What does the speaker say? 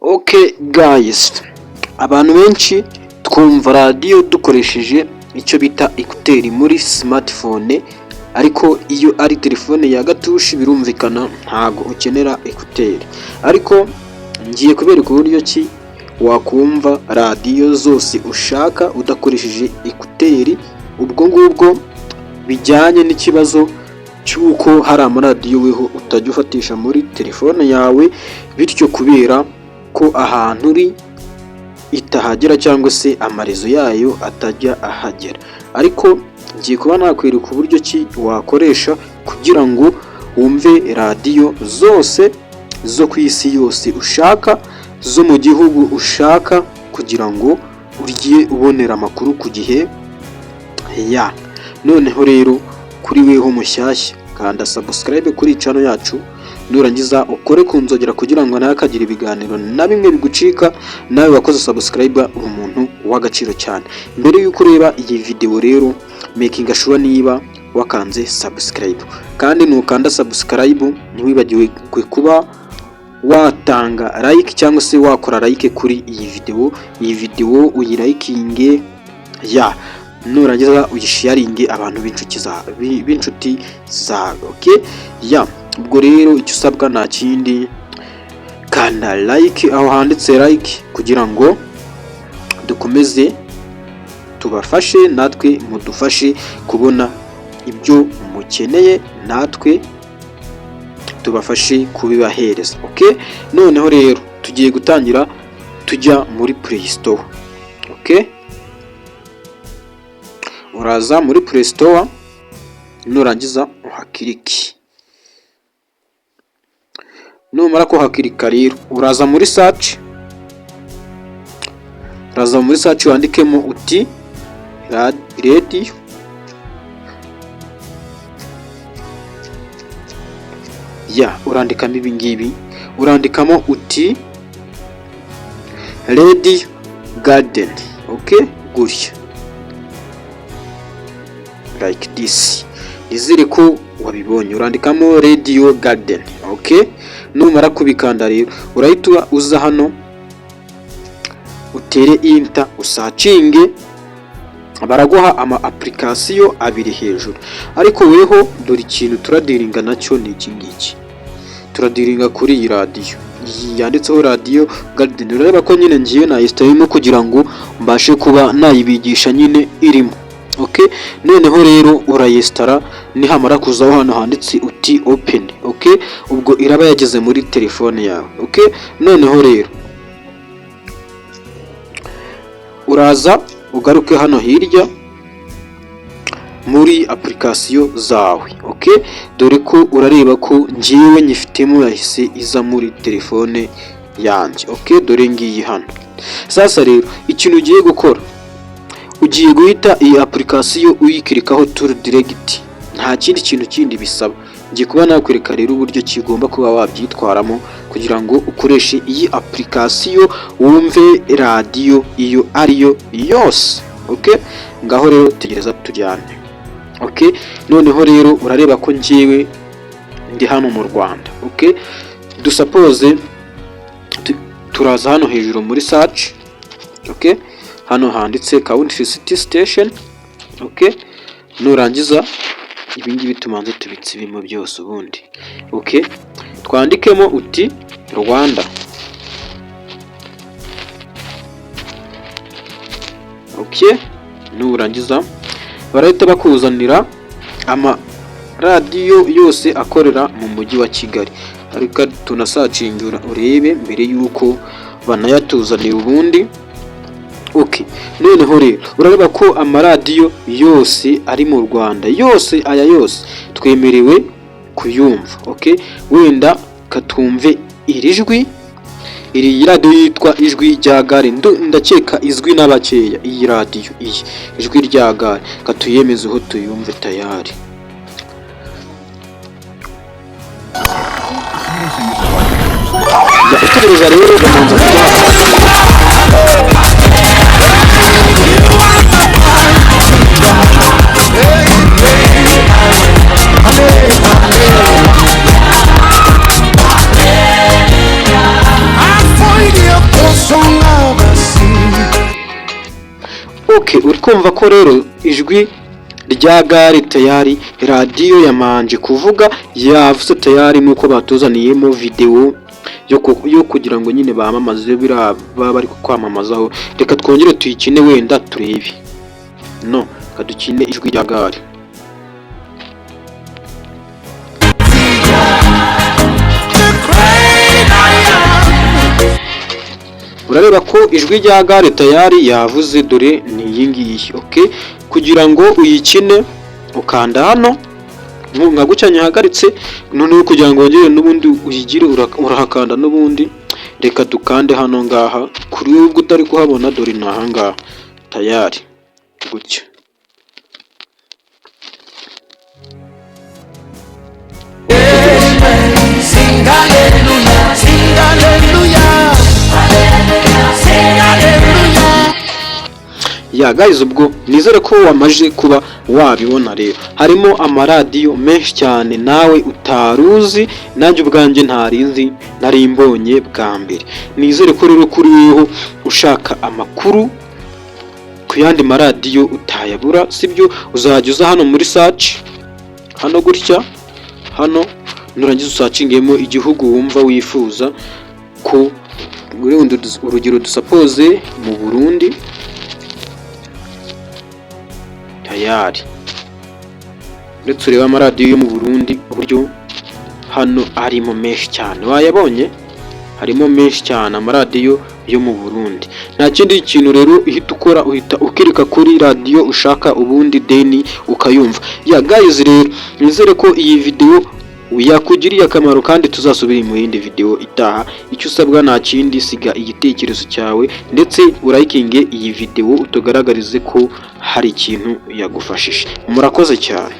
Okay guys, abantu benshi twumva radiyo dukoresheje icyo bita ekuteri muri smartphone, ariko iyo ari telefone ya gatushi birumvikana ntago ukenera ekuteri. Ariko ngiye kubereka uburyo ki wakumva radiyo zose ushaka udakoresheje ekuteri, ubwo ngubwo bijyanye n'ikibazo cy'uko hari amaradiyo weho utajya ufatisha muri telefone yawe, bityo kubera ko ahantu uri itahagera cyangwa se amarezo yayo atajya ahagera. Ariko ngiye kuba nakwereka uburyo ki wakoresha kugira ngo wumve radiyo zose zo ku isi yose ushaka, zo mu gihugu ushaka, kugira ngo urye ubonera amakuru ku gihe. Noneho rero kuri weho mushyashya, kanda subscribe kuri channel yacu, nurangiza ukore ku nzogera kugira ngo nawe akagira ibiganiro na bimwe bigucika. Nawe wakoze subscribe uri umuntu w'agaciro cyane. Mbere y'uko ureba iyi video rero, making sure niba wakanze subscribe, kandi nukanda subscribe ntiwibagiwe kuba watanga like cyangwa se wakora like kuri iyi video uyilikinge, nurangiza uyisharinge abantu b'inshuti zawe. Okay, ubwo rero icyo usabwa nta kindi, kanda like aho handitse like kugira ngo dukomeze tubafashe, natwe mudufashe kubona ibyo mukeneye, natwe tubafashe kubibahereza. Okay, noneho rero tugiye gutangira tujya muri Play Store. Okay, uraza muri Play Store, nurangiza uhakiriki. Numara kuhakirika rero uraza muri search, wandikemo uti radio, urandikamo ibi ngibi, urandikamo uti Radio Garden. Okay, gutya like this, izere ko wabibonye, urandikamo Radio Garden. Okay, numara kubikanda rero urahita uza hano utere enter, usacinge, baraguha ama application abiri hejuru. Ariko weho dore ikintu turadiringa nacyo ni iki ngiki, turadiringa kuri iyi radiyo yanditseho Radio Garden. Urareba ko nyine ngiye nayistayemo kugira ngo mbashe kuba nayibigisha nyine irimo. Okay, noneho rero urayistara, nihamara kuzaho hano handitse uti open. Okay, ubwo iraba yageze muri telefone yawe. Okay, noneho rero uraza ugaruke hano hirya muri application zawe. Okay, dore ko urareba ko ngiye nyifitemo yahise iza muri telefone yanjye. Okay, dore ngiyi hano. Sasa rero ikintu ugiye gukora, ugiye guhita iyi application uyikirikaho tour direct, nta kindi kintu kindi bisaba. Ngiye kuba nakwereka rero uburyo kigomba kuba wabyitwaramo kugira ngo ukoreshe iyi application wumve radiyo iyo ariyo yose. Okay, ngaho rero tegereza tujyane. Okay, noneho rero urareba ko ngiyewe ndi hano mu Rwanda. Okay, dusuppose turaza hano hejuru muri search. Okay, hano handitse Country City Station. Okay, nurangiza ibi ngibi tumanze tubitsibimo byose ubundi. Okay, twandikemo uti Rwanda. Okay, nurangiza barahita bakuzanira ama radiyo yose akorera mu mujyi wa Kigali. Ariko tunasacingura urebe mbere yuko banayatuzanira ubundi. Okay, noneho rero urareba ko amaradiyo yose ari mu Rwanda, yose aya yose twemerewe kuyumva. Okay, wenda katumve iri jwi, iri radiyo yitwa Ijwi rya Gare, ndakeka izwi n'abakeya. Iyi radiyo iyi Ijwi rya Gare katuyemezeho tuyumve tayari. Utegereza rero bamanza I find you Okay, uri kumva ko rero ijwi rya gare tayari radiyo yamanje kuvuga yavuze tayari nuko batuzaniyemo video yo kugira ngo nyine bamamaze baba bari kwamamazaho. Reka twongere tuyikine wenda turebe. No, kadukine ijwi rya gare. Urareba ko ijwi rya gare tayari yavuze, dore ni iyi ngiyi. Okay, kugira ngo uyikine ukanda hano nka gutya nyahagaritse, noneho kugira ngo wongere n'ubundi uyigire urahakanda n'ubundi. Reka dukande hano ngaha kuri ubwo utari kuhabona, dore ni aha ngaha tayari gutya. Ya guys, ubwo nizere ko wamaje kuba wabibona. Rero harimo amaradiyo menshi cyane nawe utaruzi, nanjye ubwanjye ntarinzi, nari mbonye bwa mbere. Nizere ko rero kuri weho ushaka amakuru ku yandi maradiyo utayabura, sibyo? Uzajya uza hano muri search, hano gutya, hano nurangiza usacingemo igihugu wumva wifuza ko, urugero dusapoze mu Burundi tayari. Ndetse ureba amaradiyo yo mu Burundi uburyo hano harimo menshi cyane, wayabonye? Harimo menshi cyane amaradiyo yo mu Burundi. Nta kindi kintu rero uhita ukora, uhita ukirika kuri radiyo ushaka ubundi deni ukayumva. Ya guys, rero nizere ko iyi video yakugiriye akamaro kandi tuzasubira mu yindi video itaha. Icyo usabwa nta kindi, siga igitekerezo cyawe ndetse urayikinge iyi video utugaragarize ko hari ikintu yagufashije. Murakoze cyane.